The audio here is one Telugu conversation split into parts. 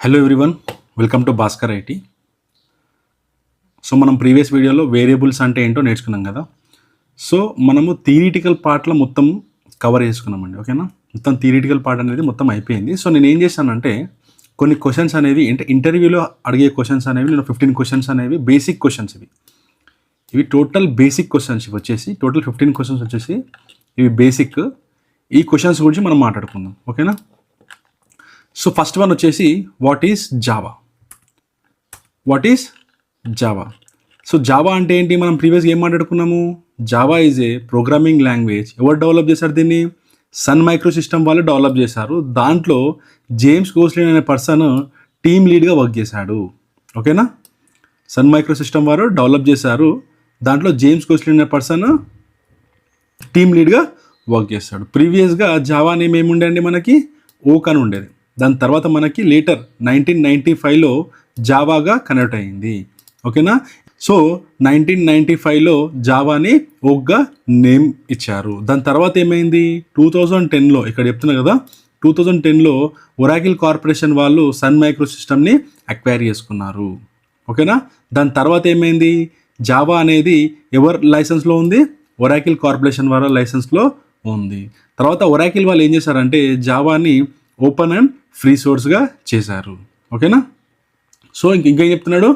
Hello everyone, welcome to Bhaskar IT. So మనం ప్రీవియస్ వీడియోలో వేరియబుల్స్ అంటే ఏంటో నేర్చుకున్నాం కదా. సో మనము థియరిటికల్ పార్ట్లో మొత్తం కవర్ చేసుకున్నామండి. ఓకేనా, మొత్తం థియరిటికల్ పార్ట్ అనేది మొత్తం అయిపోయింది. సో నేను ఏం చేశానంటే కొన్ని క్వశ్చన్స్ అనేవి అంటే ఇంటర్వ్యూలో అడిగే క్వశ్చన్స్ అనేవి నేను 15 క్వశ్చన్స్ అనేవి బేసిక్ క్వశ్చన్స్ ఇవి టోటల్ బేసిక్ క్వశ్చన్స్ ఇవి వచ్చేసి టోటల్ 15 క్వశ్చన్స్ వచ్చేసి ఇవి బేసిక్. ఈ క్వశ్చన్స్ గురించి మనం మాట్లాడుకుందాం. ఓకేనా. సో ఫస్ట్ వన్ వచ్చేసి what is Java. So Java అంటే ఏంటి, మనం ప్రీవియస్గా ఏం మాట్లాడుకున్నాము. Java is A programming language. ఎవరు డెవలప్ చేశారు దీన్ని? సన్ మైక్రో సిస్టమ్ వాళ్ళు డెవలప్ చేశారు. దాంట్లో జేమ్స్ గోస్లిన్ అనే పర్సన్ టీమ్ లీడ్గా వర్క్ చేశాడు. ఓకేనా, సన్ మైక్రో సిస్టమ్ వారు డెవలప్ చేశారు. దాంట్లో జేమ్స్ గోస్లిన్ అనే పర్సన్ టీమ్ లీడ్గా వర్క్ చేస్తాడు. ప్రీవియస్గా జావా నేమ్ ఏముండే అండి, మనకి ఓక్ అని ఉండేది. దాని తర్వాత మనకి లేటర్ 1995లో జావాగా కన్వర్ట్ అయింది. ఓకేనా. సో 1995లో జావాని ఓక్గా నేమ్ ఇచ్చారు. దాని తర్వాత ఏమైంది, 2010లో ఇక్కడ చెప్తున్నా కదా, 2010లో ఒరాకిల్ కార్పొరేషన్ వాళ్ళు సన్ మైక్రో సిస్టమ్ని అక్వైర్ చేసుకున్నారు. ఓకేనా. దాని తర్వాత ఏమైంది, జావా అనేది ఎవరి లైసెన్స్లో ఉంది? ఒరాకిల్ కార్పొరేషన్ వాళ్ళ లైసెన్స్లో ఉంది. తర్వాత ఒరాకిల్ వాళ్ళు ఏం చేశారంటే జావాని ఓపెన్ అండ్ ఫ్రీ సోర్స్గా చేశారు. ఓకేనా. సో ఇంకేం చెప్తున్నాడు,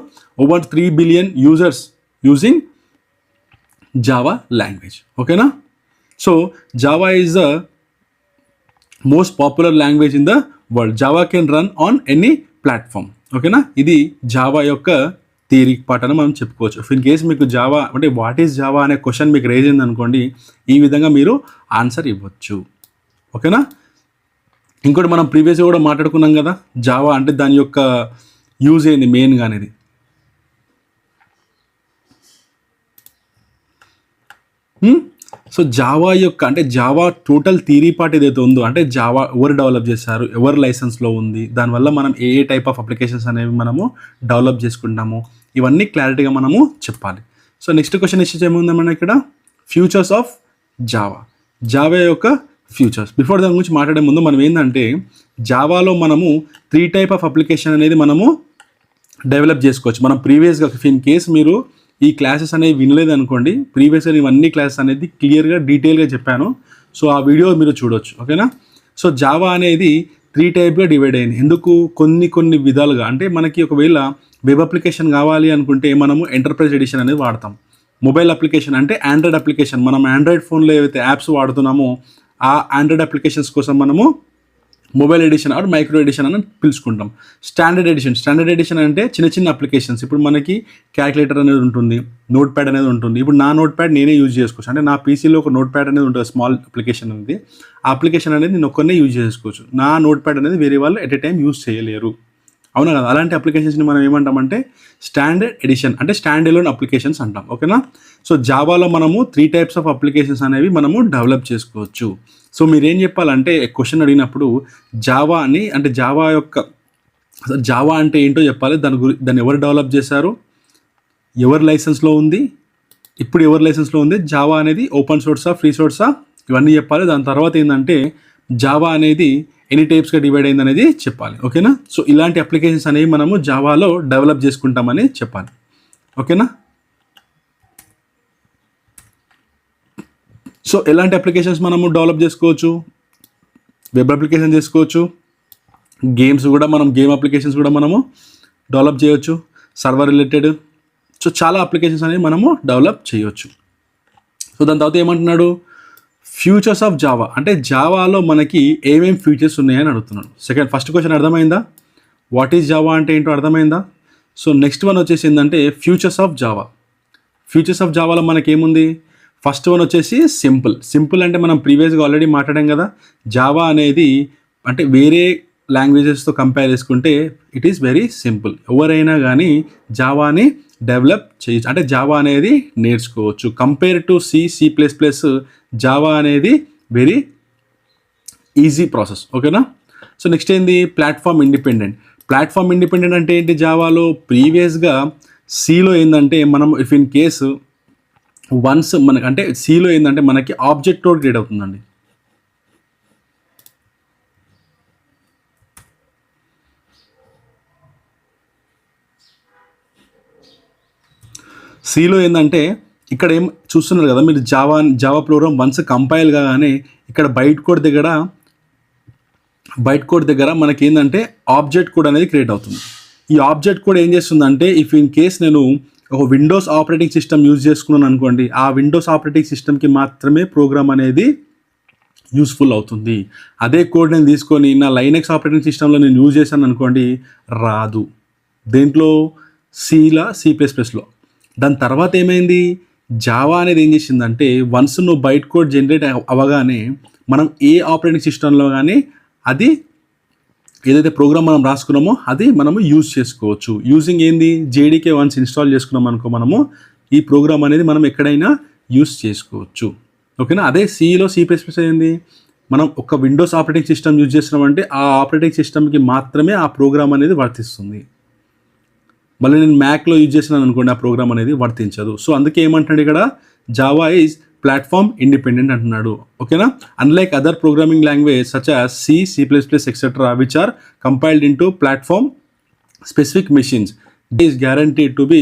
over 3 billion users using Java language. ఓకేనా. So Java is the most popular language in the world. Java can run on any platform. ఓకేనా. ఇది జావా యొక్క థియరీ పార్ట్ అని మనం చెప్పుకోవచ్చు. ఇఫ్ ఇన్ కేస్ మీకు జావా అంటే వాట్ ఈజ్ జావా అనే క్వశ్చన్ మీకు రేజ్ అయింది అనుకోండి, ఈ విధంగా మీరు ఆన్సర్ ఇవ్వచ్చు. ఓకేనా. ఇంకోటి మనం ప్రీవియస్గా కూడా మాట్లాడుకున్నాం కదా, జావా అంటే దాని యొక్క యూజ్ ఏంది మెయిన్గా అనేది. సో జావా యొక్క అంటే జావా టోటల్ థియరీ పార్ట్ ఏదైతే ఉందో, అంటే జావా ఎవరు డెవలప్ చేశారు, ఎవరు లైసెన్స్లో ఉంది, దానివల్ల మనం ఏ టైప్ ఆఫ్ అప్లికేషన్స్ అనేవి మనము డెవలప్ చేసుకుంటాము, ఇవన్నీ క్లారిటీగా మనము చెప్పాలి. సో నెక్స్ట్ క్వశ్చన్ ఇచ్చి ఏముంది మన ఇక్కడ, ఫ్యూచర్స్ ఆఫ్ జావా యొక్క ఫ్యూచర్స్. బిఫోర్ దాని గురించి మాట్లాడే ముందు మనం ఏంటంటే జావాలో మనము 3 టైప్ ఆఫ్ అప్లికేషన్ అనేది మనము డెవలప్ చేసుకోవచ్చు. మనం ప్రీవియస్గా ఇన్ కేస్ మీరు ఈ క్లాసెస్ అనేవి వినలేదు అనుకోండి, ప్రీవియస్గా ఇవన్నీ క్లాసెస్ అనేది క్లియర్గా డీటెయిల్గా చెప్పాను. సో ఆ వీడియో మీరు చూడొచ్చు. ఓకేనా. సో జావా అనేది 3 టైప్గా డివైడ్ అయింది. ఎందుకు, కొన్ని విధాలుగా. అంటే మనకి ఒకవేళ వెబ్ అప్లికేషన్ కావాలి అనుకుంటే మనము ఎంటర్ప్రైజ్ ఎడిషన్ అనేది వాడతాం. మొబైల్ అప్లికేషన్ అంటే ఆండ్రాయిడ్ అప్లికేషన్, మనం ఆండ్రాయిడ్ ఫోన్లో ఏవైతే యాప్స్ వాడుతున్నామో ఆ ఆండ్రాయిడ్ అప్లికేషన్స్ కోసం మనము mobile edition or micro edition అని పిలుచుకుంటాం. స్టాండర్డ్ ఎడిషన్ అంటే చిన్న అప్లికేషన్స్. ఇప్పుడు మనకి క్యాలిక్యులేటర్ అనేది ఉంటుంది, నోట్ ప్యాడ్ అనేది ఉంటుంది. ఇప్పుడు నా నోట్ ప్యాడ్ నేనే యూజ్ చేసుకోవచ్చు. అంటే నా పీసీలో ఒక నోట్ ప్యాడ్ అనేది ఉంటుంది, స్మాల్ అప్లికేషన్ అనేది. ఆ అప్లికేషన్ అనేది నేను ఒక్కనే యూజ్ చేసుకోవచ్చు. నా నోట్ ప్యాడ్ అనేది వేరే వాళ్ళు ఎట్ ఏ టైం యూజ్ చేయలేరు. అవునా కదా. అలాంటి అప్లికేషన్స్ని మనం ఏమంటామంటే స్టాండర్డ్ ఎడిషన్, అంటే స్టాండ్ ఎలోన్ అప్లికేషన్స్ అంటాం. ఓకేనా. సో జావాలో మనము 3 టైప్స్ ఆఫ్ అప్లికేషన్స్ అనేవి మనము డెవలప్ చేసుకోవచ్చు. సో మీరేం చెప్పాలంటే క్వశ్చన్ అడిగినప్పుడు జావా అని, అంటే జావా అంటే ఏంటో చెప్పాలి. దాన్ని ఎవరు డెవలప్ చేశారు, ఎవరి లైసెన్స్లో ఉంది, ఇప్పుడు ఎవరి లైసెన్స్లో ఉంది, జావా అనేది ఓపెన్ సోర్సా ఫ్రీ సోర్సా, ఇవన్నీ చెప్పాలి. దాని తర్వాత ఏంటంటే జావా అనేది ఎన్ని టైప్స్గా డివైడ్ అయింది అనేది చెప్పాలి. ఓకేనా. సో ఇలాంటి అప్లికేషన్స్ అనేవి మనము జావాలో డెవలప్ చేసుకుంటామని చెప్పాలి. ఓకేనా. సో ఎలాంటి అప్లికేషన్స్ మనము డెవలప్ చేసుకోవచ్చు, వెబ్ అప్లికేషన్ చేసుకోవచ్చు, గేమ్స్ కూడా మనం గేమ్ అప్లికేషన్స్ కూడా మనము డెవలప్ చేయవచ్చు, సర్వర్ రిలేటెడ్. సో చాలా అప్లికేషన్స్ అనేవి మనము డెవలప్ చేయవచ్చు. సో దాని తర్వాత ఏమంటున్నాడు, ఫ్యూచర్స్ ఆఫ్ జావా, అంటే జావాలో మనకి ఏమేమి ఫీచర్స్ ఉన్నాయని అడుగుతున్నాడు. ఫస్ట్ క్వశ్చన్ అర్థమైందా, వాట్ ఈజ్ జావా అంటే ఏంటో అర్థమైందా. సో నెక్స్ట్ వన్ వచ్చేసి ఏంటంటే ఫ్యూచర్స్ ఆఫ్ జావాలో మనకి ఏముంది. ఫస్ట్ వన్ వచ్చేసి సింపుల్ అంటే మనం ప్రీవియస్గా ఆల్రెడీ మాట్లాడాం కదా, జావా అనేది అంటే వేరే లాంగ్వేజెస్తో కంపేర్ చేసుకుంటే ఇట్ ఈస్ వెరీ సింపుల్. ఎవరైనా కానీ జావాని డెవలప్ చేయొచ్చు, అంటే జావా అనేది నేర్చుకోవచ్చు. కంపేర్ టు C++, జావా అనేది వెరీ ఈజీ ప్రాసెస్. ఓకేనా. సో నెక్స్ట్ ఏంది, ప్లాట్ఫామ్ ఇండిపెండెంట్ అంటే ఏంటి, జావాలో ప్రీవియస్గా సిలో ఏంటంటే మనం ఇఫ్ ఇన్ కేసు వన్స్ మనకి అంటే సిలో ఏంటంటే మనకి ఆబ్జెక్ట్ కోడ్ క్రియేట్ అవుతుందండి. సిలో ఏంటంటే ఇక్కడ ఏం చూస్తున్నారు కదా మీరు, జావా ప్రోగ్రామ్ వన్స్ కంపైల్ కాగానే ఇక్కడ బైట్ కోడ్ దగ్గర మనకి ఏంటంటే ఆబ్జెక్ట్ కోడ్ అనేది క్రియేట్ అవుతుంది. ఈ ఆబ్జెక్ట్ కోడ్ ఏం చేస్తుందంటే, ఇఫ్ ఇన్ కేస్ నేను ఒక విండోస్ ఆపరేటింగ్ సిస్టమ్ యూజ్ చేసుకున్నాను అనుకోండి, ఆ విండోస్ ఆపరేటింగ్ సిస్టమ్కి మాత్రమే ప్రోగ్రామ్ అనేది యూస్ఫుల్ అవుతుంది. అదే కోడ్ నేను తీసుకొని నా లైనెక్స్ ఆపరేటింగ్ సిస్టంలో నేను యూజ్ చేశాను అనుకోండి, రాదు. దేంట్లో? C++లో. దాని తర్వాత ఏమైంది, జావా అనేది ఏం చేసిందంటే, వన్స్ నువ్వు బైట్ కోడ్ జనరేట్ అవ్వగానే మనం ఏ ఆపరేటింగ్ సిస్టంలో కానీ అది ఏదైతే ప్రోగ్రామ్ మనం రాసుకున్నామో అది మనము యూజ్ చేసుకోవచ్చు. యూజింగ్ ఏంది, JDK వన్స్ ఇన్స్టాల్ చేసుకున్నాం అనుకో, మనము ఈ ప్రోగ్రామ్ అనేది మనం ఎక్కడైనా యూజ్ చేసుకోవచ్చు. ఓకేనా? అదే C++ ఏంది, మనం ఒక విండోస్ ఆపరేటింగ్ సిస్టమ్ యూజ్ చేస్తున్నామంటే ఆ ఆపరేటింగ్ సిస్టమ్కి మాత్రమే ఆ ప్రోగ్రామ్ అనేది వర్తిస్తుంది. మళ్ళీ నేను మ్యాక్లో యూజ్ చేసినాను అనుకోండి, ఆ ప్రోగ్రామ్ అనేది వర్తించదు. సో అందుకే ఏమంటున్నాడు ఇక్కడ, జావా ఈజ్ ప్లాట్ఫామ్ ఇండిపెండెంట్ అంటున్నాడు. ఓకేనా? Unlike other programming language such as C++ etcetera which are compiled into platform specific machines, is guaranteed to be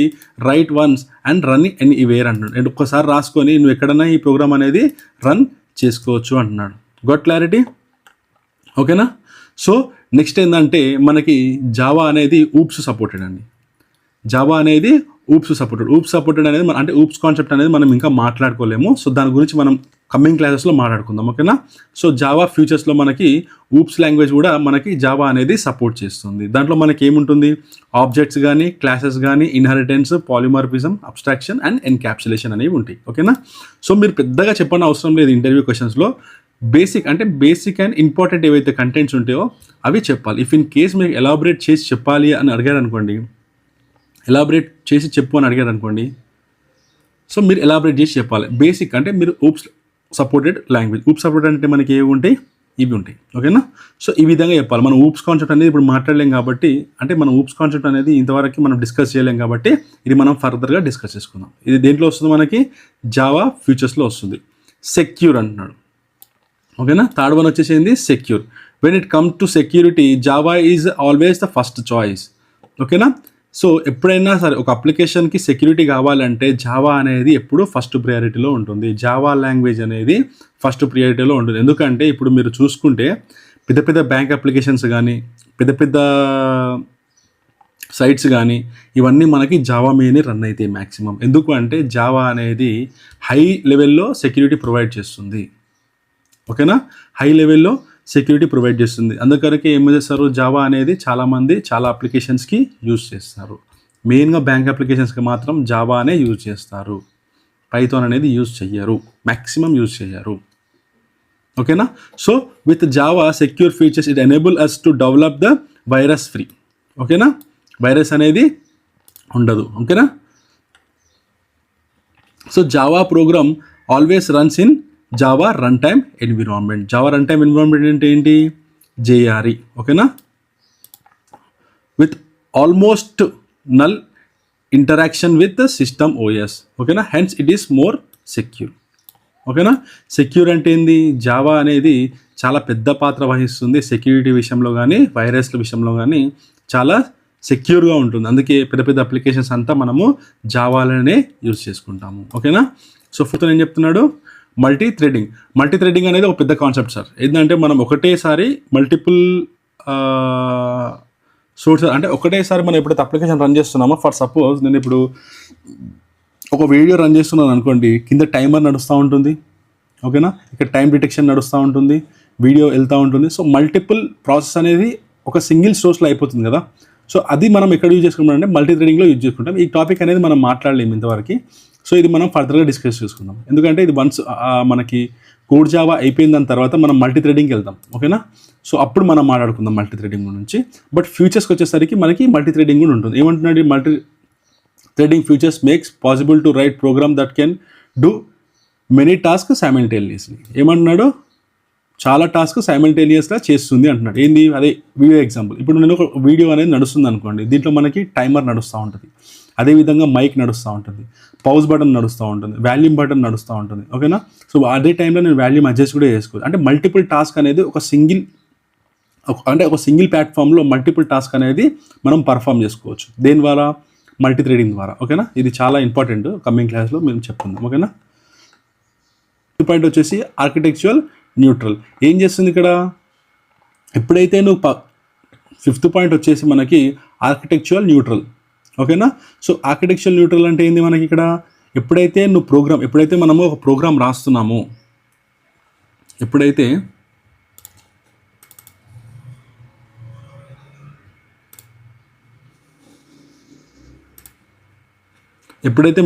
write once and run anywhere అంటున్నాడు. అండ్ ఒక్కసారి రాసుకొని నువ్వు ఎక్కడైనా ఈ ప్రోగ్రామ్ అనేది రన్ చేసుకోవచ్చు అంటున్నాడు. Got clarity? ఓకేనా? సో నెక్స్ట్ ఏంటంటే మనకి జావా అనేది ఊప్స్ సపోర్టెడ్ అండి. జావా అనేది ఊప్స్ సపోర్టెడ్ అనేది అంటే ఊప్స్ కాన్సెప్ట్ అనేది మనం ఇంకా మాట్లాడుకోలేము. సో దాని గురించి మనం కమింగ్ క్లాసెస్లో మాట్లాడుకుందాం. ఓకేనా? సో జావా ఫ్యూచర్స్లో మనకి ఊప్స్ లాంగ్వేజ్ కూడా మనకి జావా అనేది సపోర్ట్ చేస్తుంది. దాంట్లో మనకి ఏముంటుంది, ఆబ్జెక్ట్స్ కానీ, క్లాసెస్ కానీ, inheritance, polymorphism, abstraction and encapsulation అనేవి ఉంటాయి. ఓకేనా? సో మీరు పెద్దగా చెప్పని అవసరం లేదు ఇంటర్వ్యూ క్వశ్చన్స్లో. బేసిక్ అండ్ ఇంపార్టెంట్ ఏవైతే కంటెంట్స్ ఉంటాయో అవి చెప్పాలి. ఇఫ్ ఇన్ కేస్ మీకు ఎలాబరేట్ చేసి చెప్పాలి అని అడిగారు అనుకోండి, ఎలాబరేట్ చేసి చెప్పు అని అడిగారు అనుకోండి, సో మీరు ఎలాబరేట్ చేసి చెప్పాలి. బేసిక్ అంటే మీరు oops supported language, oops supported అంటే మనకి ఏవి ఉంటాయి, ఇవి ఉంటాయి. ఓకేనా? సో ఈ విధంగా చెప్పాలి. మనం ఊప్స్ కాన్సెప్ట్ అనేది ఇప్పుడు మాట్లాడలేం కాబట్టి, అంటే మనం ఊప్స్ కాన్సెప్ట్ అనేది ఇంతవరకు మనం డిస్కస్ చేయలేం కాబట్టి ఇది మనం ఫర్దర్గా డిస్కస్ చేసుకుందాం. ఇది దేంట్లో వస్తుంది, మనకి జావా ఫ్యూచర్స్లో వస్తుంది. సెక్యూర్ అంటున్నాడు. ఓకేనా? థర్డ్ వన్ వచ్చేసింది secure. When it comes to security, Java is always the first choice. ఓకేనా? సో ఎప్పుడైనా సరే ఒక అప్లికేషన్కి సెక్యూరిటీ కావాలంటే జావా అనేది ఎప్పుడు ఫస్ట్ ప్రియారిటీలో ఉంటుంది. జావా లాంగ్వేజ్ అనేది ఫస్ట్ ప్రియారిటీలో ఉంటుంది. ఎందుకంటే ఇప్పుడు మీరు చూసుకుంటే పెద్ద బ్యాంక్ అప్లికేషన్స్ కానీ, పెద్ద సైట్స్ కానీ ఇవన్నీ మనకి జావా మీదనే రన్ అవుతాయి మ్యాక్సిమం. ఎందుకు అంటే జావా అనేది హై లెవెల్లో సెక్యూరిటీ ప్రొవైడ్ చేస్తుంది. ఓకేనా? హై లెవెల్లో సెక్యూరిటీ ప్రొవైడ్ చేస్తుంది. అందుకరికి ఏం చేస్తారు, జావా అనేది చాలామంది చాలా అప్లికేషన్స్కి యూజ్ చేస్తారు. మెయిన్గా బ్యాంక్ అప్లికేషన్స్కి మాత్రం జావానే యూజ్ చేస్తారు. పైథాన్ అనేది యూజ్ చెయ్యరు, మ్యాక్సిమం యూజ్ చెయ్యరు. ఓకేనా? So with Java secure features it enable us to develop the virus free. ఓకేనా? వైరస్ అనేది ఉండదు. ఓకేనా? So Java program always runs in Java run time environment. Java run time environment అంటే ఏంటి, JRE. ఓకేనా? With almost null interaction with system OS. ఓకేనా? Hence it is more secure. ఓకేనా? సెక్యూర్ అంటే ఏంది, జావా అనేది చాలా పెద్ద పాత్ర వహిస్తుంది సెక్యూరిటీ విషయంలో కానీ, వైరస్ల విషయంలో కానీ చాలా సెక్యూర్గా ఉంటుంది. అందుకే పెద్ద అప్లికేషన్స్ అంతా మనము జావాలోనే యూజ్ చేసుకుంటాము. ఓకేనా? సో ఫోర్త్ ఏం చెప్తున్నాడు, మల్టీ థ్రెడింగ్ అనేది ఒక పెద్ద కాన్సెప్ట్ సార్. ఏంటంటే మనం ఒకటేసారి మల్టిపుల్ సోర్సెస్, అంటే ఒకటేసారి మనం ఎప్పుడైతే అప్లికేషన్ రన్ చేస్తున్నామో, ఫర్ సపోజ్ నేను ఇప్పుడు ఒక వీడియో రన్ చేస్తున్నాను అనుకోండి, కింద టైమర్ నడుస్తూ ఉంటుంది. ఓకేనా? ఇక్కడ టైం డిటెక్షన్ నడుస్తూ ఉంటుంది, వీడియో వెళ్తూ ఉంటుంది. సో మల్టిపుల్ ప్రాసెస్ అనేది ఒక సింగిల్ సోర్స్లో అయిపోతుంది కదా. సో అది మనం ఎక్కడ యూజ్ చేసుకుంటాం అంటే మల్టీ థ్రెడింగ్లో యూజ్ చేసుకుంటాం. ఈ టాపిక్ అనేది మనం మాట్లాడలేము ఇంతవరకు. సో ఇది మనం ఫర్దర్గా డిస్కస్ చేసుకుందాం. ఎందుకంటే ఇది వన్స్ మనకి కోడ్ జావా అయిపోయిన దాని తర్వాత మనం మల్టీ థ్రెడింగ్కి వెళ్తాం. ఓకేనా? సో అప్పుడు మనం మాట్లాడుకుందాం మల్టీ థ్రెడింగ్ గురించి. బట్ ఫ్యూచర్స్కి వచ్చేసరికి మనకి మల్టీ థ్రెడింగ్ కూడా ఉంటుంది. ఏమంటున్నాడు, multi threading features makes possible to write program that can do many task simultaneously. ఏమంటున్నాడు, చాలా టాస్క్ సైమల్టేనియస్గా చేస్తుంది అంటున్నాడు. ఏంది, అదే వీడియో ఎగ్జాంపుల్. ఇప్పుడు నేను ఒక వీడియో అనేది నడుస్తుంది అనుకోండి, దీంట్లో మనకి టైమర్ నడుస్తూ ఉంటుంది, అదేవిధంగా మైక్ నడుస్తూ ఉంటుంది, పౌజ్ బటన్ నడుస్తూ ఉంటుంది, వాల్యూమ్ బటన్ నడుస్తూ ఉంటుంది. ఓకేనా? సో అదే టైంలో నేను వాల్యూమ్ అడ్జస్ట్ కూడా చేసుకోవచ్చు. అంటే మల్టిపుల్ టాస్క్ అనేది ఒక సింగిల్ ప్లాట్ఫామ్లో మల్టిపుల్ టాస్క్ అనేది మనం పర్ఫామ్ చేసుకోవచ్చు. దేని ద్వారా, మల్టీ థ్రెడింగ్ ద్వారా. ఓకేనా, ఇది చాలా ఇంపార్టెంట్, కమింగ్ క్లాస్లో మేము చెప్పుకుందాం. ఓకేనా, పాయింట్ వచ్చేసి ఆర్కిటెక్చురల్ న్యూట్రల్. ఏం చేస్తుంది ఇక్కడ, ఎప్పుడైతే నువ్వు ఫిఫ్త్ పాయింట్ వచ్చేసి మనకి ఆర్కిటెక్చురల్ న్యూట్రల్. ఓకేనా, సో ఆర్కిటెక్చురల్ న్యూట్రల్ అంటే ఏంది మనకి ఇక్కడ, ఎప్పుడైతే మనము ఒక ప్రోగ్రామ్ రాస్తున్నామో, ఎప్పుడైతే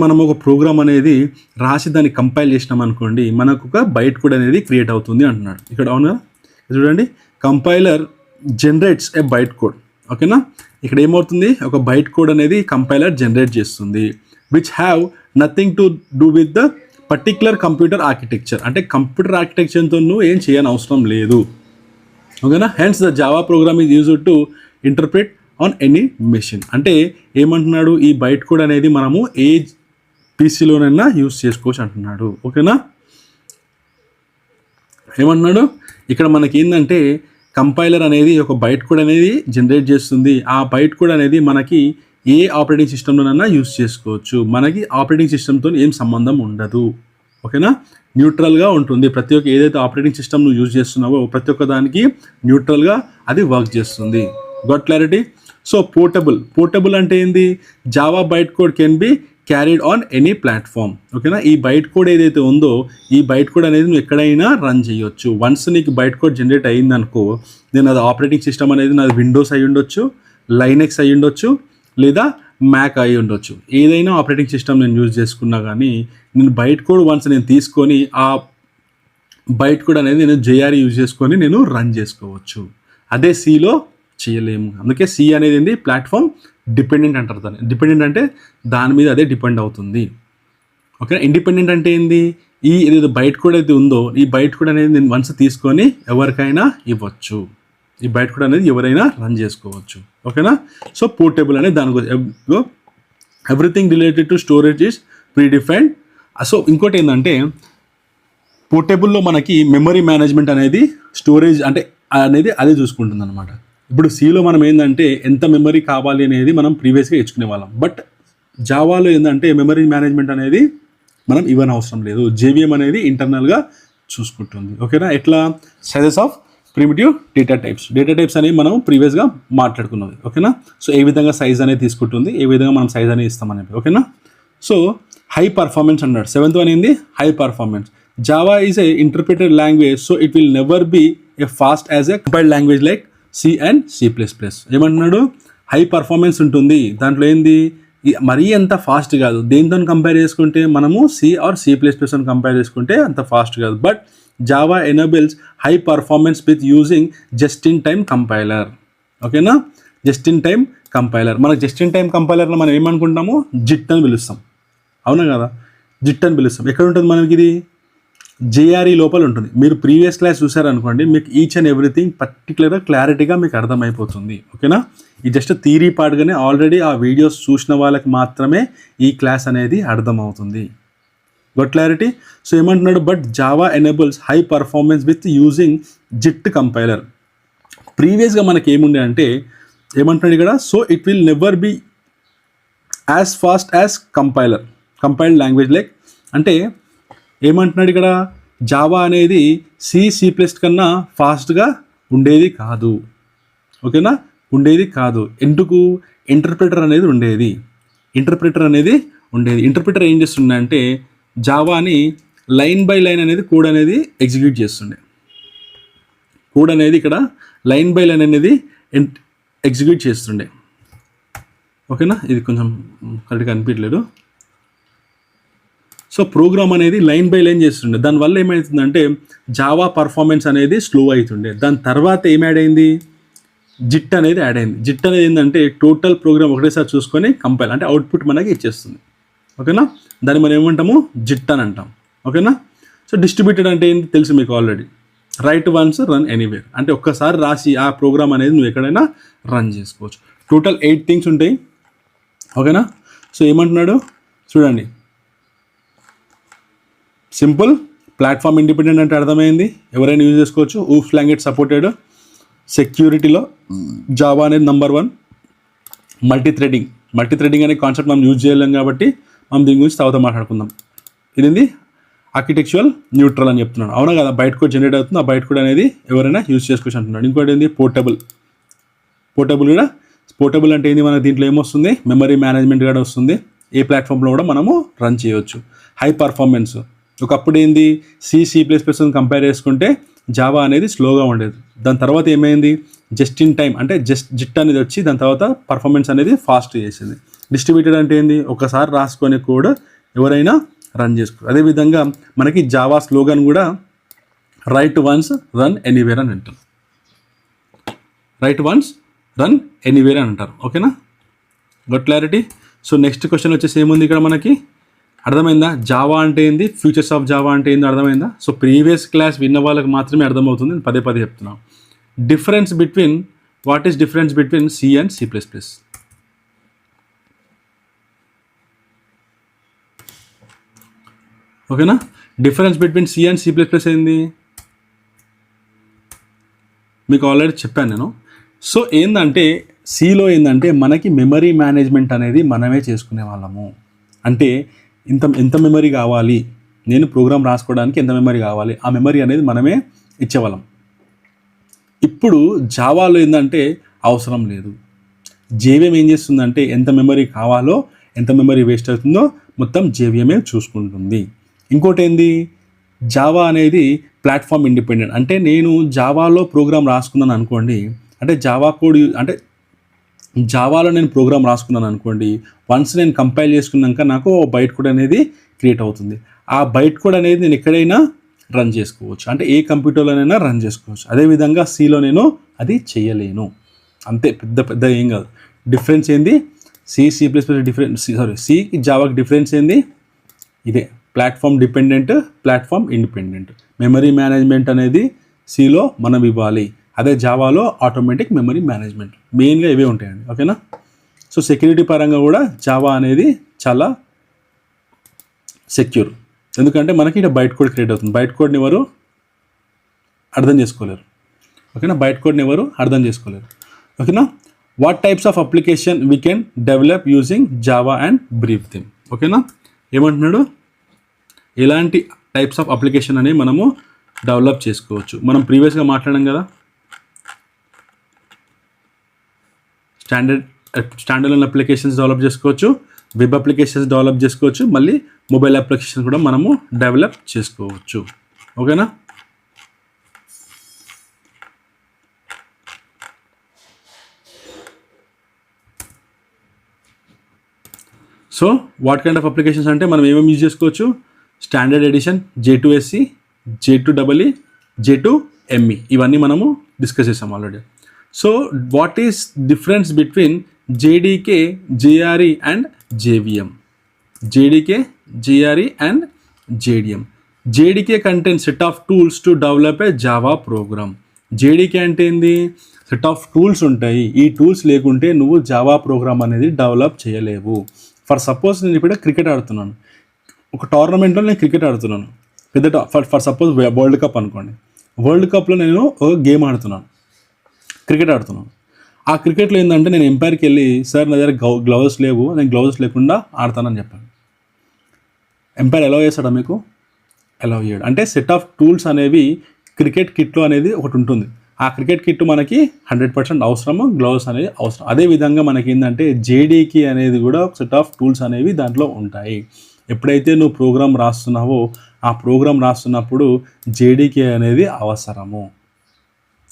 మనం ఒక ప్రోగ్రామ్ అనేది రాసి దాన్ని కంపైల్ చేసినాం అనుకోండి, మనకు ఒక బైట్ కోడ్ అనేది క్రియేట్ అవుతుంది అంటున్నాడు ఇక్కడ. అవునా, చూడండి, కంపైలర్ జనరేట్స్ ఏ బైట్ కోడ్. ఓకేనా, ఇక్కడ ఏమవుతుంది, ఒక బైట్ కోడ్ అనేది కంపైలర్ జనరేట్ చేస్తుంది, which have nothing to do with the particular computer architecture. అంటే కంప్యూటర్ ఆర్కిటెక్చర్తో నువ్వు ఏం చేయని అవసరం లేదు. ఓకేనా, hence the Java program is used to interpret on any machine. అంటే ఏమంటున్నాడు, ఈ బైట్ కోడ్ అనేది మనము ఏ పీసీలోనైనా యూజ్ చేసుకోవచ్చు అంటున్నాడు. ఓకేనా, ఏమంటున్నాడు ఇక్కడ మనకి ఏంటంటే, కంపైలర్ అనేది ఒక బైట్ కోడ్ అనేది జనరేట్ చేస్తుంది. ఆ బైట్ కోడ్ అనేది మనకి ఏ ఆపరేటింగ్ సిస్టంలోనైనా యూజ్ చేసుకోవచ్చు, మనకి ఆపరేటింగ్ సిస్టమ్తో ఏం సంబంధం ఉండదు. ఓకేనా, న్యూట్రల్గా ఉంటుంది. ప్రతి ఒక్క ఏదైతే ఆపరేటింగ్ సిస్టమ్ నువ్వు యూజ్ చేస్తున్నావో ప్రతి ఒక్క దానికి న్యూట్రల్గా అది వర్క్ చేస్తుంది. Got clarity? సో పోర్టబుల్ అంటే ఏంది, Java byte code can be carried on any platform. ఓకేనా, ఈ బైట్ కోడ్ ఏదైతే ఉందో ఈ బైట్ కోడ్ అనేది నువ్వు ఎక్కడైనా రన్ చేయొచ్చు. వన్స్ నీకు బైట్ కోడ్ జనరేట్ అయ్యిందనుకో, నేను అది ఆపరేటింగ్ సిస్టమ్ అనేది నాది విండోస్ అయి ఉండొచ్చు, లైనెక్స్ అయి ఉండొచ్చు, లేదా మ్యాక్ అయి ఉండొచ్చు. ఏదైనా ఆపరేటింగ్ సిస్టమ్ నేను యూజ్ చేసుకున్నా కానీ నేను బైట్ కోడ్ వన్స్ నేను తీసుకొని ఆ బైట్ కోడ్ అనేది నేను జేఆర్ యూజ్ చేసుకొని నేను రన్ చేసుకోవచ్చు. అదే సిలో చేయలేము. అందుకే సి అనేది ఏంది, ప్లాట్ఫామ్ డిపెండెంట్ అంటారు దాన్ని. డిపెండెంట్ అంటే దాని మీద అదే డిపెండ్ అవుతుంది. ఓకే, ఇండిపెండెంట్ అంటే ఏంది, ఈ ఏదైతే బైట్ కోడ్ అయితే ఉందో ఈ బైట్ కోడ్ అనేది నేను వన్స్ తీసుకొని ఎవరికైనా ఇవ్వచ్చు. ఈ బైట్ కోడ్ అనేది ఎవరైనా రన్ చేసుకోవచ్చు. ఓకేనా, సో పోర్టబుల్ అనేది దాని గురించి. Everything related to storage is predefined. So ఇంకోటి ఏంటంటే, పోర్టబుల్లో మనకి మెమరీ మేనేజ్మెంట్ అనేది స్టోరేజ్ అంటే అనేది అదే చూసుకుంటుంది అనమాట. ఇప్పుడు సిలో మనం ఏంటంటే ఎంత మెమరీ కావాలి అనేది మనం ప్రీవియస్గా ఇచ్చుకునే వాళ్ళం. బట్ జావాలో ఏంటంటే మెమరీ మేనేజ్మెంట్ అనేది మనం ఇవ్వని అవసరం లేదు. జేవిఎం అనేది ఇంటర్నల్గా చూసుకుంటుంది. ఓకేనా, ఎట్లా, sizes of primitive data types అనేవి మనం ప్రీవియస్గా మాట్లాడుకున్నది. ఓకేనా, సో ఏ విధంగా సైజ్ అనేది తీసుకుంటుంది, ఏ విధంగా మనం సైజ్ అనేది ఇస్తామనేది. ఓకేనా, సో హై పర్ఫార్మెన్స్ అన్నాడు. 7th వన్ ఏంది, high performance. Java is a interpreted language, so it will never be a fast as a compiled language like C and C++. ఏమంటున్నాడు, హై పర్ఫార్మెన్స్ ఉంటుంది. దాంట్లో ఏంది, మరీ అంత ఫాస్ట్ కాదు. దేంతో కంపేర్ చేసుకుంటే మనము C ఆర్ C++ అని కంపేర్ చేసుకుంటే అంత ఫాస్ట్ కాదు. But Java enables high performance with using just in time compiler. ఓకేనా, జస్ట్ ఇన్ టైమ్ కంపైలర్. మనకు జస్ట్ ఇన్ టైమ్ కంపైలర్లో మనం ఏమనుకుంటాము, జిట్ అని పిలుస్తాం. అవునా కదా, జిట్ అని పిలుస్తాం. ఎక్కడ ఉంటుంది మనకి ఇది, జేఆర్ఈ లోపల ఉంటుంది. మీరు ప్రీవియస్ క్లాస్ చూసారనుకోండి, మీకు ఈచ్ అండ్ ఎవ్రీథింగ్ పర్టికులర్గా క్లారిటీగా మీకు అర్థమైపోతుంది. ఓకేనా, ఈ జస్ట్ థియరీ పార్ట్గానే ఆల్రెడీ ఆ వీడియోస్ చూసిన వాళ్ళకి మాత్రమే ఈ క్లాస్ అనేది అర్థమవుతుంది. Got clarity? సో ఏమంటున్నాడు, but Java enables high performance with using JIT compiler. ప్రీవియస్గా మనకి ఏముండే అంటే ఏమంటున్నాడు ఇక్కడ, so it will never be as fast as compiled language like. అంటే ఏమంటున్నాడు ఇక్కడ, జావా అనేది C++ కన్నా ఫాస్ట్గా ఉండేది కాదు. ఓకేనా, ఉండేది కాదు. ఎందుకు, ఇంటర్ప్రిటర్ అనేది ఉండేది. ఇంటర్ప్రిటర్ ఏం చేస్తుండే అంటే జావాని లైన్ బై లైన్ అనేది కోడ్ అనేది ఎగ్జిక్యూట్ చేస్తుండే. కోడ్ అనేది ఇక్కడ లైన్ బై లైన్ అనేది ఎగ్జిక్యూట్ చేస్తుండే. ఓకేనా, ఇది కొంచెం కరెక్ట్గా అనిపించలేదు. సో ప్రోగ్రామ్ అనేది లైన్ బై లైన్ చేస్తుండే. దానివల్ల ఏమవుతుందంటే జావా పర్ఫార్మెన్స్ అనేది స్లో అవుతుండే. దాని తర్వాత ఏం యాడ్ అయింది, జిట్ అనేది యాడ్ అయింది. జిట్ అనేది ఏంటంటే టోటల్ ప్రోగ్రామ్ ఒకటేసారి చూసుకొని కంపైల్ అంటే అవుట్పుట్ మనకి ఇచ్చేస్తుంది. ఓకేనా, దాన్ని మనం ఏమంటాము, జిట్ అని అంటాం. ఓకేనా, సో డిస్ట్రిబ్యూటెడ్ అంటే ఏంటి తెలుసు మీకు already. Right once run anywhere అంటే ఒక్కసారి రాసి ఆ ప్రోగ్రామ్ అనేది నువ్వు ఎక్కడైనా రన్ చేసుకోవచ్చు. టోటల్ 8 థింగ్స్ ఉంటాయి. ఓకేనా, సో ఏమంటున్నాడు చూడండి, సింపుల్, ప్లాట్ఫామ్ ఇండిపెండెంట్ అంటే అర్థమైంది, ఎవరైనా యూజ్ చేసుకోవచ్చు. ఊఫ్ లాంగ్వేజ్ సపోర్టెడ్. సెక్యూరిటీలో జావా అనేది నంబర్ 1. మల్టీ థ్రెడింగ్ అనే కాన్సెప్ట్ మనం యూజ్ చేయలేం కాబట్టి మనం దీని గురించి తర్వాత మాట్లాడుకుందాం. ఇది ఆర్కిటెక్చురల్ న్యూట్రల్ అని చెప్తున్నాడు. అవునా కదా, బైట్ కోడ్ జనరేట్ అవుతుంది. ఆ బైట్ కోడ్ అనేది ఎవరైనా యూజ్ చేసుకోవచ్చు అంటున్నాడు. ఇంకోటి ఏంది, పోర్టబుల్ అంటే ఏంది, మనకి దీంట్లో ఏమొస్తుంది, మెమరీ మేనేజ్మెంట్ కూడా వస్తుంది. ఏ ప్లాట్ఫామ్లో కూడా మనము రన్ చేయవచ్చు. High performance. ఒకప్పుడు ఏంది, C++ కంపేర్ చేసుకుంటే జావా అనేది స్లోగా ఉండేది. దాని తర్వాత ఏమైంది, జస్ట్ ఇన్ టైం అంటే జిట్ అనేది వచ్చి దాని తర్వాత పర్ఫార్మెన్స్ అనేది ఫాస్ట్ చేసింది. డిస్ట్రిబ్యూటెడ్ అంటే ఏంది, ఒకసారి రాసుకొని కూడా ఎవరైనా రన్ చేసుకోరు. అదేవిధంగా మనకి జావా స్లోగన్ కూడా రైట్ వన్స్ రన్ ఎనీవేర్ అని అంటారు. ఓకేనా, got clarity. So next question వచ్చేసి ఏముంది ఇక్కడ మనకి, అర్థమైందా? జావా అంటే ఏంది, ఫ్యూచర్స్ ఆఫ్ జావా అంటే ఏంది అర్థమైందా? సో ప్రీవియస్ క్లాస్ విన్న వాళ్ళకి మాత్రమే అర్థమవుతుంది, నేను పదే చెప్తున్నాను. What is difference between C and C++? ఓకేనా, difference between C and C++ ఏంది మీకు ఆల్రెడీ చెప్పాను నేను. సో ఏంటంటే సిలో ఏంటంటే మనకి మెమరీ మేనేజ్మెంట్ అనేది మనమే చేసుకునే వాళ్ళము. అంటే ఎంత మెమరీ కావాలి, నేను ప్రోగ్రామ్ రాసుకోవడానికి ఎంత మెమరీ కావాలి, ఆ మెమరీ అనేది మనమే ఇచ్చేవాళ్ళం. ఇప్పుడు జావాలో ఏంటంటే అవసరం లేదు. JVM ఏం చేస్తుందంటే ఎంత మెమరీ కావాలో, ఎంత మెమరీ వేస్ట్ అవుతుందో మొత్తం JVMఏ చూసుకుంటుంది. ఇంకోటి ఏంది, జావా అనేది ప్లాట్ఫామ్ ఇండిపెండెంట్. అంటే నేను జావాలో ప్రోగ్రామ్ రాసుకున్నాను అనుకోండి, అంటే జావాలో నేను ప్రోగ్రామ్ రాసుకున్నాను అనుకోండి, వన్స్ నేను కంపైల్ చేసుకున్నాక నాకు బైట్ కోడ్ అనేది క్రియేట్ అవుతుంది. ఆ బైట్ కోడ్ అనేది నేను ఎక్కడైనా రన్ చేసుకోవచ్చు, అంటే ఏ కంప్యూటర్లోనైనా రన్ చేసుకోవచ్చు. అదేవిధంగా సిలో నేను అది చేయలేను. అంతే, పెద్ద ఏం కాదు. డిఫరెన్స్ ఏంది, C జావాకి డిఫరెన్స్ ఏంది, ఇదే platform dependent, platform independent. Memory management అనేది సిలో మనం ఇవ్వాలి, అదే జావాలో ఆటోమేటిక్ మెమరీ మేనేజ్మెంట్. మెయిన్గా ఇవే ఉంటాయండి. ఓకేనా, సో సెక్యూరిటీ పరంగా కూడా జావా అనేది చాలా సెక్యూర్. ఎందుకంటే మనకి ఇక్కడ బైట్ కోడ్ క్రియేట్ అవుతుంది. బైట్ కోడ్ని ఎవరు అర్థం చేసుకోలేరు. ఓకేనా, what types of application we can develop using Java and brief థిమ్. ఓకేనా, ఏమంటున్నాడు, ఎలాంటి టైప్స్ ఆఫ్ అప్లికేషన్ అనేవి మనము డెవలప్ చేసుకోవచ్చు. మనం ప్రీవియస్గా మాట్లాడాం కదా, స్టాండర్డ్ అప్లికేషన్స్ డెవలప్ చేసుకోవచ్చు, వెబ్ అప్లికేషన్స్ డెవలప్ చేసుకోవచ్చు, మళ్ళీ మొబైల్ అప్లికేషన్స్ కూడా మనము డెవలప్ చేసుకోవచ్చు. ఓకేనా, so what kind of applications అంటే మనం ఏమేమి యూజ్ చేసుకోవచ్చు, standard edition, J2SE, J2EE, J2ME, ఇవన్నీ మనము డిస్కస్ చేసాం already. So what is difference between JDK, JRE and JVM? JDK contains set of tools to develop a Java programme. JDK అంటే ఏంది, సెట్ ఆఫ్ టూల్స్ ఉంటాయి. ఈ టూల్స్ లేకుంటే నువ్వు జావా ప్రోగ్రామ్ అనేది డెవలప్ చేయలేవు. ఫర్ సపోజ్ నేను ఇప్పుడు క్రికెట్ ఆడుతున్నాను, ఒక టోర్నమెంట్లో నేను క్రికెట్ ఆడుతున్నాను, ఫర్ సపోజ్ వరల్డ్ కప్ అనుకోండి. వరల్డ్ కప్లో నేను ఒక గేమ్ ఆడుతున్నాను, క్రికెట్ ఆడుతున్నాను. ఆ క్రికెట్లో ఏంటంటే నేను ఎంపైర్కి వెళ్ళి, సార్ నా దగ్గర గ్లౌజెస్ లేవు, నేను గ్లౌజెస్ లేకుండా ఆడతానని చెప్పాను. ఎంపైర్ అలౌ చేస్తాడా మీకు? అలౌ చేయడు. అంటే సెట్ ఆఫ్ టూల్స్ అనేవి క్రికెట్ కిట్లో అనేది ఒకటి ఉంటుంది. ఆ క్రికెట్ కిట్ మనకి 100% అవసరము, గ్లౌస్ అనేది అవసరం. అదేవిధంగా మనకి ఏంటంటే JDK అనేది కూడా ఒక సెట్ ఆఫ్ టూల్స్ అనేవి దాంట్లో ఉంటాయి. ఎప్పుడైతే నువ్వు ప్రోగ్రామ్ రాస్తున్నావో ఆ ప్రోగ్రామ్ రాస్తున్నప్పుడు JDK అనేది అవసరము.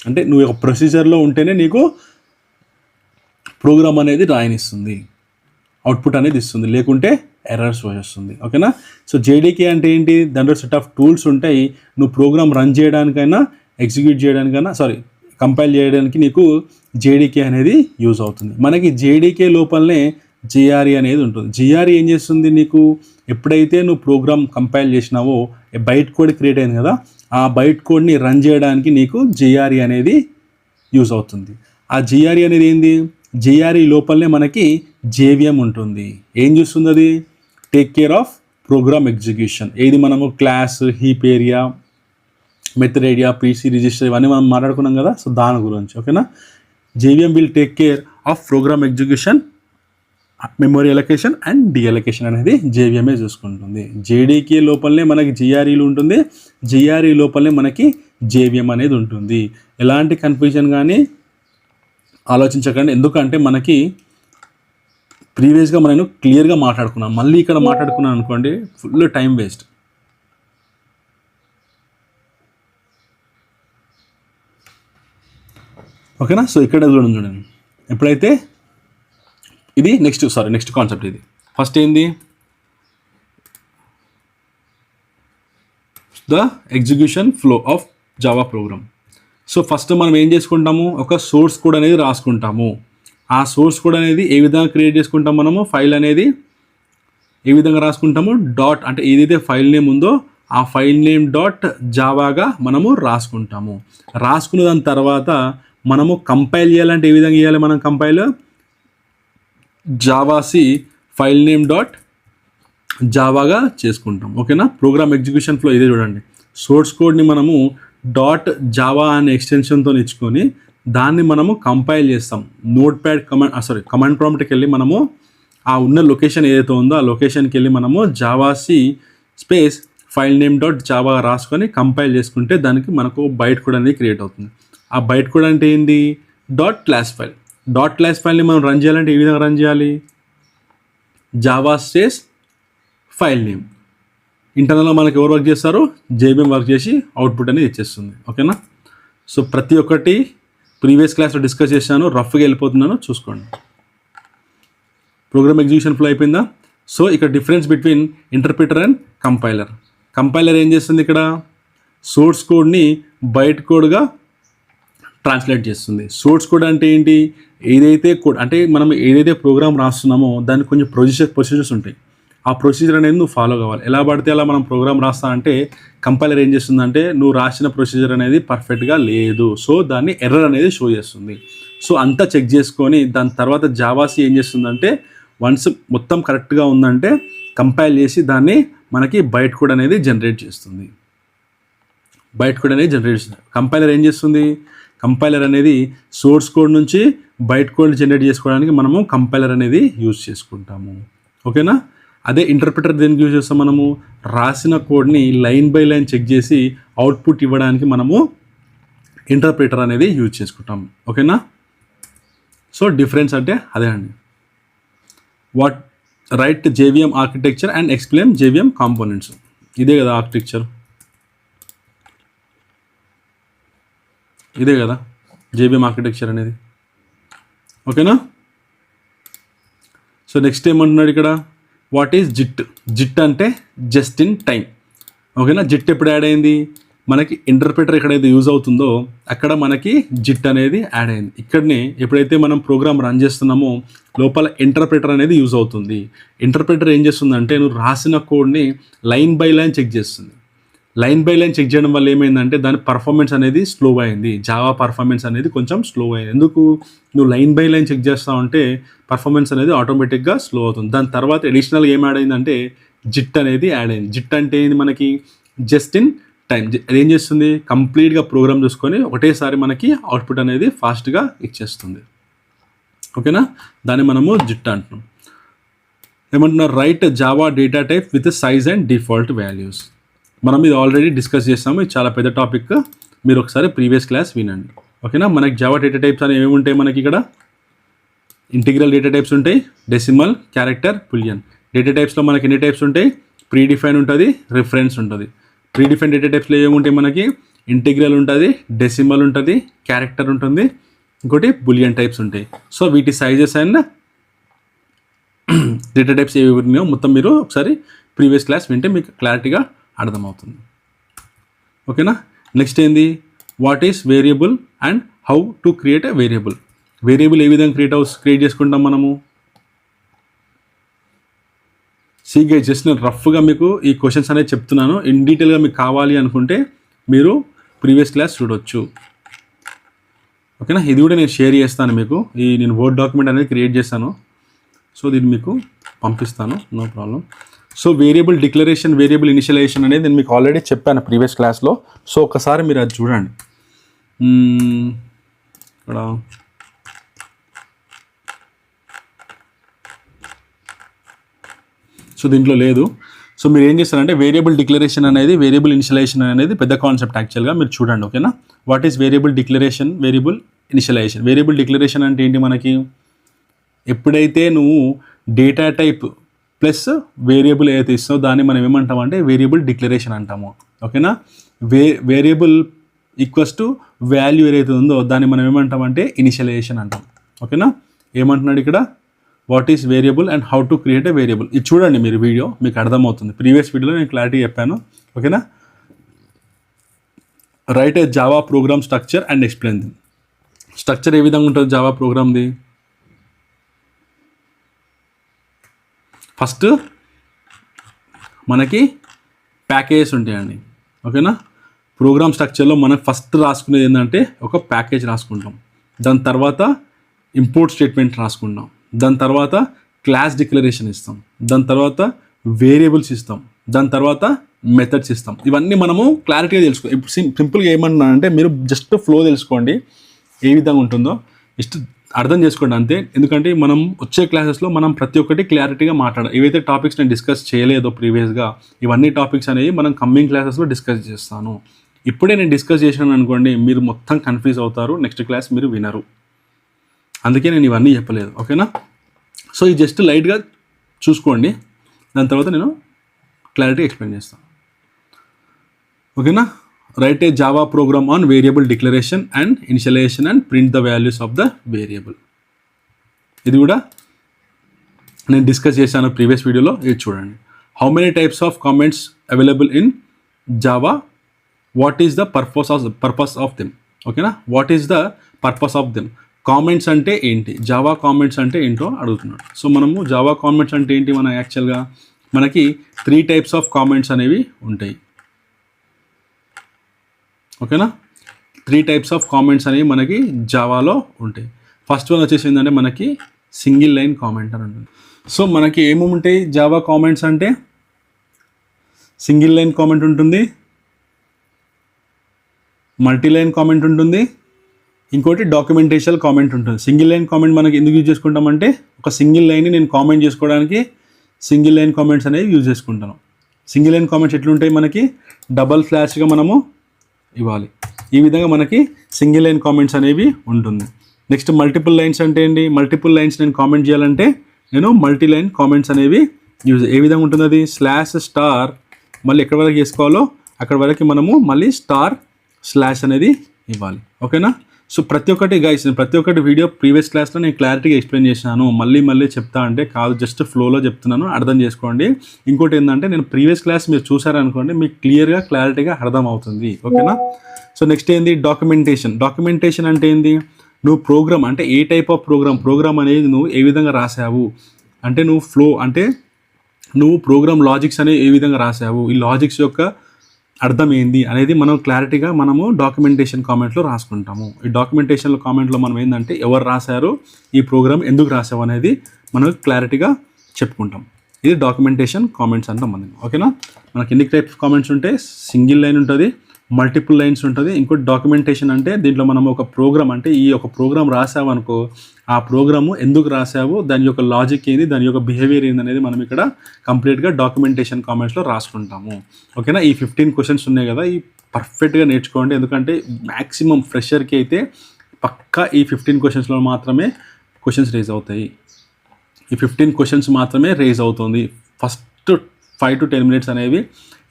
అంటే నువ్వు ఒక ప్రొసీజర్లో ఉంటేనే నీకు ప్రోగ్రామ్ అనేది రాయనిస్తుంది, అవుట్పుట్ అనేది ఇస్తుంది, లేకుంటే ఎర్రర్స్ వస్తుంది. ఓకేనా, సో JDK అంటే ఏంటి, దాంట్లో సెట్ ఆఫ్ టూల్స్ ఉంటాయి. నువ్వు ప్రోగ్రామ్ రన్ చేయడానికైనా, ఎగ్జిక్యూట్ చేయడానికైనా, కంపైల్ చేయడానికి నీకు JDK అనేది యూజ్ అవుతుంది. మనకి JDK లోపలనే JRE అనేది ఉంటుంది. JRE ఏం చేస్తుంది, నీకు ఎప్పుడైతే నువ్వు ప్రోగ్రామ్ కంపైల్ చేసినావో బైట్ కోడ్ క్రియేట్ అయింది కదా, ఆ బైట్ కోడ్ని రన్ చేయడానికి నీకు JRE అనేది యూజ్ అవుతుంది. ఆ JRE అనేది ఏంది, JRE లోపలనే మనకి JVM ఉంటుంది. ఏం చూస్తుంది అది, take care of program execution. ఏది మనము class, heap area, method area, PC register ఇవన్నీ మనం మాట్లాడుకున్నాం కదా, సో దాని గురించి. ఓకేనా, JVM will take care of program execution memory allocation and deallocation అనేది జేవిఎంఏ చూసుకుంటుంది. జేడీకే లోపలనే మనకి జిఆర్ఈలు ఉంటుంది, జిఆర్ఈ లోపలనే మనకి జేవిఎం అనేది ఉంటుంది. ఎలాంటి కన్ఫ్యూజన్ కానీ ఆలోచించకండి, ఎందుకంటే మనకి ప్రీవియస్గా నేను క్లియర్గా మాట్లాడుకున్నాను. మళ్ళీ ఇక్కడ మాట్లాడుకున్నాను అనుకోండి ఫుల్ టైం వేస్ట్. ఓకేనా? సో ఇక్కడ చూడండి, ఎప్పుడైతే ఇది నెక్స్ట్ కాన్సెప్ట్. ఇది ఫస్ట్ ఏంది, the execution flow of Java programme. So first మనం ఏం చేసుకుంటాము, ఒక సోర్స్ కోడ్ అనేది రాసుకుంటాము. ఆ సోర్స్ కోడ్ అనేది ఏ విధంగా క్రియేట్ చేసుకుంటాం, మనము ఫైల్ అనేది ఏ విధంగా రాసుకుంటాము, డాట్ అంటే ఏదైతే ఫైల్ నేమ్ ఉందో ఆ ఫైల్ నేమ్ డాట్ జావాగా మనము రాసుకుంటాము. రాసుకున్న దాని తర్వాత మనము కంపైల్ చేయాలంటే ఏ విధంగా చేయాలి, మనం compile javac file name dot జావాగా చేసుకుంటాం. ఓకేనా? ప్రోగ్రామ్ ఎగ్జిక్యూషన్ ఫ్లో ఇదే చూడండి. సోర్స్ కోడ్ని మనము డాట్ జావా అనే ఎక్స్టెన్షన్తో ఇచ్చుకొని దాన్ని మనము కంపైల్ చేస్తాం. నోట్ ప్యాడ్ కమాండ్ ప్రాంప్ట్కి వెళ్ళి మనము ఆ ఉన్న లొకేషన్ ఏదైతే ఉందో ఆ లొకేషన్కి వెళ్ళి మనము జావాసి space file name dot Java రాసుకొని కంపైల్ చేసుకుంటే దానికి మనకు బైట్ కోడ్ అనేది క్రియేట్ అవుతుంది. ఆ బైట్ కోడ్ అంటే ఏంటి, dot class file. Dot class ఫైల్ని మనం రన్ చేయాలంటే ఏ విధంగా రన్ చేయాలి, జావా స్పేస్ ఫైల్ నేమ్. ఇంటర్నల్గా మనకి ఎవరు వర్క్ చేస్తారు, జేబీఎం వర్క్ చేసి అవుట్పుట్ అనేది ఇచ్చేస్తుంది. ఓకేనా? సో ప్రతి ఒక్కటి ప్రీవియస్ క్లాస్లో డిస్కస్ చేశాను, రఫ్గా వెళ్ళిపోతున్నాను, చూసుకోండి. ప్రోగ్రామ్ ఎగ్జిక్యూషన్ ఫ్లో అయిపోయిందా? సో ఇక్కడ difference between interpreter and compiler. Compiler ఏం చేస్తుంది, ఇక్కడ సోర్స్ కోడ్ని బైట్ కోడ్గా ట్రాన్స్లేట్ చేస్తుంది. సోర్స్ కోడ్ అంటే ఏంటి, ఏదైతే కోడ్ అంటే మనం ఏదైతే ప్రోగ్రామ్ రాస్తున్నామో దానికి కొంచెం ప్రొసీజర్స్ ఉంటాయి. ఆ ప్రొసీజర్ అనేది నువ్వు ఫాలో కావాలి. ఎలా పడితే అలా మనం ప్రోగ్రామ్ రాస్తా అంటే కంపైలర్ ఏం చేస్తుందంటే నువ్వు రాసిన ప్రొసీజర్ అనేది పర్ఫెక్ట్గా లేదు, సో దాన్ని ఎర్రర్ అనేది షో చేస్తుంది. సో అంతా చెక్ చేసుకొని దాని తర్వాత జావాసి ఏం చేస్తుందంటే వన్స్ మొత్తం కరెక్ట్గా ఉందంటే కంపైల్ చేసి దాన్ని మనకి బైట్ కోడ్ అనేది జనరేట్ చేస్తుంది. కంపైలర్ ఏం చేస్తుంది, కంపైలర్ అనేది సోర్స్ కోడ్ నుంచి బైట్ కోడ్ జనరేట్ చేసుకోవడానికి మనము కంపైలర్ అనేది యూజ్ చేసుకుంటాము. ఓకేనా? అదే ఇంటర్ప్రిటర్ దేనికి యూజ్ చేస్తాం, మనము రాసిన కోడ్ని లైన్ బై లైన్ చెక్ చేసి అవుట్పుట్ ఇవ్వడానికి మనము ఇంటర్ప్రిటర్ అనేది యూజ్ చేసుకుంటాం. ఓకేనా? సో డిఫరెన్స్ అంటే అదే అండి. What right JVM architecture and explain JVM components. ఇదే కదా ఆర్కిటెక్చర్, ఇదే కదా జేబీఎం ఆర్కిటెక్చర్ అనేది. ఓకేనా? సో నెక్స్ట్ ఏమంటున్నాడు ఇక్కడ, వాట్ ఈజ్ జిట్. జిట్ అంటే జస్ట్ ఇన్ టైం. ఓకేనా? జిట్ ఎప్పుడు యాడ్ అయింది, మనకి ఇంటర్ప్రిటర్ ఎక్కడైతే యూజ్ అవుతుందో అక్కడ మనకి జిట్ అనేది యాడ్ అయింది. ఇక్కడనే ఎప్పుడైతే మనం ప్రోగ్రామ్ రన్ చేస్తున్నామో లోపల ఇంటర్ప్రిటర్ అనేది యూజ్ అవుతుంది. ఇంటర్ప్రిటర్ ఏం చేస్తుందంటే నువ్వు రాసిన కోడ్ని లైన్ బై లైన్ చెక్ చేస్తుంది. లైన్ బై లైన్ చెక్ చేయడం వల్ల ఏమైందంటే దాని పర్ఫార్మెన్స్ అనేది స్లో అయింది. జావా పర్ఫార్మెన్స్ అనేది కొంచెం స్లో అయింది. ఎందుకు, నువ్వు లైన్ బై లైన్ చెక్ చేస్తావు అంటే పర్ఫార్మెన్స్ అనేది ఆటోమేటిక్గా స్లో అవుతుంది. దాని తర్వాత అడిషనల్గా ఏం యాడ్ అయిందంటే జిట్ అనేది యాడ్ అయింది. జిట్ అంటే ఏంది, మనకి జస్ట్ ఇన్ టైం. అదేం చేస్తుంది, కంప్లీట్గా ప్రోగ్రామ్ చూసుకొని ఒకటేసారి మనకి అవుట్పుట్ అనేది ఫాస్ట్గా ఇచ్చేస్తుంది. ఓకేనా? దాన్ని మనము జిట్ అంటున్నాం. ఏమంటున్నారు, right Java data type with size and default values. మనం ఇది ఆల్రెడీ డిస్కస్ చేస్తాము, ఇది చాలా పెద్ద టాపిక్, మీరు ఒకసారి ప్రీవియస్ క్లాస్ వినండి. ఓకేనా? మనకి జావా డేటా టైప్స్ అనేవి ఏమి ఉంటాయి, మనకి ఇక్కడ ఇంటిగ్రల్ డేటా టైప్స్ ఉంటాయి, డెసిమల్, క్యారెక్టర్, బులియన్. డేటా టైప్స్లో మనకి ఎన్ని టైప్స్ ఉంటాయి, ప్రీడిఫైన్ ఉంటుంది, రిఫరెన్స్ ఉంటుంది. ప్రీడిఫైన్ డేటా టైప్స్లో ఏముంటాయి, మనకి ఇంటిగ్రల్ ఉంటుంది, డెసిమల్ ఉంటుంది, క్యారెక్టర్ ఉంటుంది, ఇంకోటి బులియన్ టైప్స్ ఉంటాయి. సో వీటి సైజెస్ అండ్ డేటా టైప్స్ ఏవి ఉన్నాయో మొత్తం మీరు ఒకసారి ప్రీవియస్ క్లాస్ వింటే మీకు క్లారిటీగా అర్థమవుతుంది. ఓకేనా? నెక్స్ట్ ఏంది, what is variable and how to create a variable. Variable ఏ విధంగా క్రియేట్ చేసుకుంటాం మనము. సీగా జస్ట్ నేను రఫ్గా మీకు ఈ క్వశ్చన్స్ అనేది చెప్తున్నాను. ఇన్ డీటెయిల్గా మీకు కావాలి అనుకుంటే మీరు ప్రీవియస్ క్లాస్ చూడవచ్చు. ఓకేనా? ఇది కూడా నేను షేర్ చేస్తాను మీకు. నేను వర్డ్ డాక్యుమెంట్ అనేది క్రియేట్ చేస్తాను, సో దీన్ని మీకు పంపిస్తాను, no problem. So variable declaration, variable initialization అనేది నేను మీకు ఆల్రెడీ చెప్పాను ప్రీవియస్ క్లాస్లో. సో ఒకసారి మీరు అది చూడండి. ఇక్కడ సో దీంట్లో లేదు. సో మీరు ఏం చేస్తారంటే వేరియబుల్ డిక్లరేషన్ అనేది, వేరియబుల్ ఇనిషియలైజేషన్ అనేది పెద్ద కాన్సెప్ట్ యాక్చువల్గా, మీరు చూడండి. ఓకేనా, what is variable declaration, variable initialization. Variable declaration అంటే ఏంటి మనకి, ఎప్పుడైతే నువ్వు డేటా టైప్ ప్లస్ వేరియబుల్ ఏదైతే ఇస్తావో దాన్ని మనం ఏమంటామంటే వేరియబుల్ డిక్లరేషన్ అంటాము. ఓకేనా, వేరియబుల్ ఈక్వల్స్ టు వాల్యూ ఏదైతే ఉందో దాన్ని మనం ఏమంటామంటే ఇనిషియలైజేషన్ అంటాం. ఓకేనా, ఏమంటున్నాడు ఇక్కడ, what is variable and how to create a variable. ఇది చూడండి మీరు వీడియో, మీకు అర్థమవుతుంది. ప్రీవియస్ వీడియోలో నేను క్లారిటీ చెప్పాను. ఓకేనా, write a Java program structure and explain the. Structure ఏ విధంగా ఉంటుంది జావా ప్రోగ్రామ్ది, ఫస్ట్ మనకి ప్యాకేజెస్ ఉంటాయండి. ఓకేనా, ప్రోగ్రామ్ స్ట్రక్చర్లో మనం ఫస్ట్ రాసుకునేది ఏంటంటే ఒక ప్యాకేజ్ రాసుకుంటాం, దాని తర్వాత ఇంపోర్ట్ స్టేట్మెంట్ రాసుకుంటాం, దాని తర్వాత క్లాస్ డిక్లరేషన్ ఇస్తాం, దాని తర్వాత వేరియబుల్స్ ఇస్తాం, దాని తర్వాత మెథడ్స్ ఇస్తాం. ఇవన్నీ మనము క్లారిటీగా తెలుసుకో. ఇప్పుడు సింపుల్గా ఏమన్నా అంటే మీరు జస్ట్ ఫ్లో తెలుసుకోండి ఏ విధంగా ఉంటుందో, జస్ట్ అర్థం చేసుకోండి అంతే. ఎందుకంటే మనం వచ్చే క్లాసెస్లో మనం ప్రతి ఒక్కటి క్లారిటీగా మాట్లాడాలి. ఏవైతే టాపిక్స్ నేను డిస్కస్ చేయలేదో ప్రీవియస్గా, ఇవన్నీ టాపిక్స్ అనేవి మనం కమ్మింగ్ క్లాసెస్లో డిస్కస్ చేస్తాను. ఇప్పుడే నేను డిస్కస్ చేశాను అనుకోండి, మీరు మొత్తం కన్ఫ్యూజ్ అవుతారు, నెక్స్ట్ క్లాస్ మీరు వినరు. అందుకే నేను ఇవన్నీ చెప్పలేదు. ఓకేనా, సో ఇది జస్ట్ లైట్గా చూసుకోండి, దాని తర్వాత నేను క్లారిటీ ఎక్స్ప్లెయిన్ చేస్తాను. ఓకేనా, write a Java program on variable declaration and initialisation and print the values of the variable. ఇది కూడా నేను డిస్కస్ చేశాను ప్రీవియస్ వీడియోలో, ఇది చూడండి. How many types of comments available in Java, what is the purpose of them. ఓకేనా, what is the purpose of them. Comments అంటే ఏంటి, జావా కామెంట్స్ అంటే ఏంటో అడుగుతున్నాడు. సో మనము జావా కామెంట్స్ అంటే ఏంటి, మన యాక్చువల్గా మనకి 3 టైప్స్ ఆఫ్ కామెంట్స్ అనేవి ఉంటాయి. ఓకేనా, 3 టైప్స్ ఆఫ్ కామెంట్స్ అనేవి మనకి జావాలో ఉంటాయి. ఫస్ట్ వన్ వచ్చేసి ఏంటంటే మనకి సింగిల్ లైన్ కామెంట్ అని ఉంటుంది. సో మనకి ఏమేమి ఉంటాయి జావా కామెంట్స్ అంటే, సింగిల్ లైన్ కామెంట్ ఉంటుంది, మల్టీ లైన్ కామెంట్ ఉంటుంది, ఇంకోటి డాక్యుమెంటేషన్ కామెంట్ ఉంటుంది. సింగిల్ లైన్ కామెంట్ మనకి ఎందుకు యూజ్ చేసుకుంటామంటే, ఒక సింగిల్ లైన్ని నేను కామెంట్ చేసుకోవడానికి సింగిల్ లైన్ కామెంట్స్ అనేవి యూజ్ చేసుకుంటాను. సింగిల్ లైన్ కామెంట్స్ ఎట్లుంటాయి, మనకి డబల్ స్లాష్గా మనము ఇవ్వాలి. ఈ విధంగా మనకి సింగిల్ లైన్ కామెంట్స్ అనేవి ఉంటుంది. నెక్స్ట్ మల్టిపుల్ లైన్స్ అంటే ఏంటి, మల్టిపుల్ లైన్స్ నేను కామెంట్ చేయాలంటే నేను మల్టీ లైన్ కామెంట్స్ అనేవి యూజ్. ఏ విధంగా ఉంటుంది అది, స్లాష్ స్టార్, మళ్ళీ ఎక్కడి వరకు చేసుకోవాలో అక్కడ వరకు మనము మళ్ళీ స్టార్ స్లాష్ అనేది ఇవ్వాలి. ఓకేనా, సో ప్రతి ఒక్కటి గైస్, నేను ప్రతి ఒక్కటి వీడియో ప్రీవియస్ క్లాస్లో నేను క్లారిటీగా ఎక్స్ప్లెయిన్ చేశాను. మళ్ళీ చెప్తా అంటే కాదు, జస్ట్ ఫ్లోలో చెప్తున్నాను, అర్థం చేసుకోండి. ఇంకోటి ఏంటంటే నేను ప్రీవియస్ క్లాస్ మీరు చూసారనుకోండి, మీకు క్లియర్గా క్లారిటీగా అర్థం అవుతుంది. ఓకేనా, సో నెక్స్ట్ ఏంది డాక్యుమెంటేషన్. డాక్యుమెంటేషన్ అంటే ఏంది, నువ్వు ప్రోగ్రామ్ అంటే ఏ టైప్ ఆఫ్ ప్రోగ్రామ్ అనేది నువ్వు ఏ విధంగా రాసావు, అంటే నువ్వు ఫ్లో అంటే నువ్వు ప్రోగ్రామ్ లాజిక్స్ అనేవి ఏ విధంగా రాసావు, ఈ లాజిక్స్ యొక్క అర్థం ఏంది అనేది మనం క్లారిటీగా మనము డాక్యుమెంటేషన్ కామెంట్లో రాసుకుంటాము. ఈ డాక్యుమెంటేషన్ కామెంట్లో మనం ఏంటంటే ఎవరు రాశారు, ఈ ప్రోగ్రామ్ ఎందుకు రాసావు అనేది మనం క్లారిటీగా చెప్పుకుంటాం. ఇది డాక్యుమెంటేషన్ కామెంట్స్ అంటాం మనం. ఓకేనా, మనకి ఎన్ని టైప్స్ కామెంట్స్ ఉంటాయి, సింగిల్ లైన్ ఉంటుంది, మల్టిపుల్ లైన్స్ ఉంటుంది. ఇంకోటి డాక్యుమెంటేషన్ అంటే దీంట్లో మనం ఒక ప్రోగ్రామ్ అంటే ఈ ఒక ప్రోగ్రామ్ రాసావు అనుకో, ఆ ప్రోగ్రాము ఎందుకు రాసావు, దాని యొక్క లాజిక్ ఏంది, దాని యొక్క బిహేవియర్ ఏంది అనేది మనం ఇక్కడ కంప్లీట్గా డాక్యుమెంటేషన్ కామెంట్స్లో రాసుకుంటాము. ఓకేనా, ఈ 15 క్వశ్చన్స్ ఉన్నాయి కదా, ఈ పర్ఫెక్ట్గా నేర్చుకోండి. ఎందుకంటే మ్యాక్సిమం ఫ్రెషర్కి అయితే పక్కా ఈ 15 క్వశ్చన్స్లో మాత్రమే క్వశ్చన్స్ రేజ్ అవుతాయి. ఈ 15 క్వశ్చన్స్ మాత్రమే రేజ్ అవుతుంది. ఫస్ట్ 5 to 10 minutes అనేవి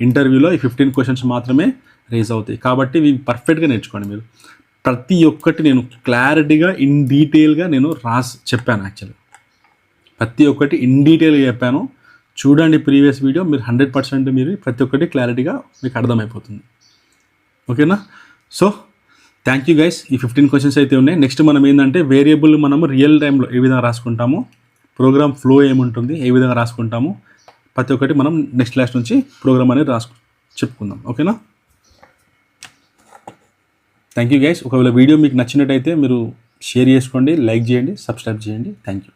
ఇంటర్వ్యూలో ఈ 15 క్వశ్చన్స్ మాత్రమే రేజ్ అవుతాయి. కాబట్టి ఇవి పర్ఫెక్ట్గా నేర్చుకోండి మీరు. ప్రతి ఒక్కటి నేను క్లారిటీగా ఇన్ డీటెయిల్గా నేను చెప్పాను. యాక్చువల్లీ ప్రతి ఒక్కటి ఇన్ డీటెయిల్గా చెప్పాను. చూడండి ప్రీవియస్ వీడియో, మీరు 100% మీరు ప్రతి ఒక్కటి క్లారిటీగా మీకు అర్థమైపోతుంది. ఓకేనా, సో థ్యాంక్ యూ గైస్. ఈ 15 క్వశ్చన్స్ అయితే ఉన్నాయి. నెక్స్ట్ మనం ఏంటంటే వేరియబుల్ మనము రియల్ టైంలో ఏ విధంగా రాసుకుంటాము, ప్రోగ్రామ్ ఫ్లో ఏముంటుంది, ఏ విధంగా రాసుకుంటాము, ప్రతి ఒక్కటి మనం నెక్స్ట్ క్లాస్ నుంచి ప్రోగ్రామ్ అనేది చెప్పుకుందాం. ఓకేనా, థ్యాంక్ యూ గైస్. ఒకవేళ వీడియో మీకు నచ్చినట్టయితే మీరు షేర్ చేసుకోండి, లైక్ చేయండి, సబ్స్క్రైబ్ చేయండి. Thank you.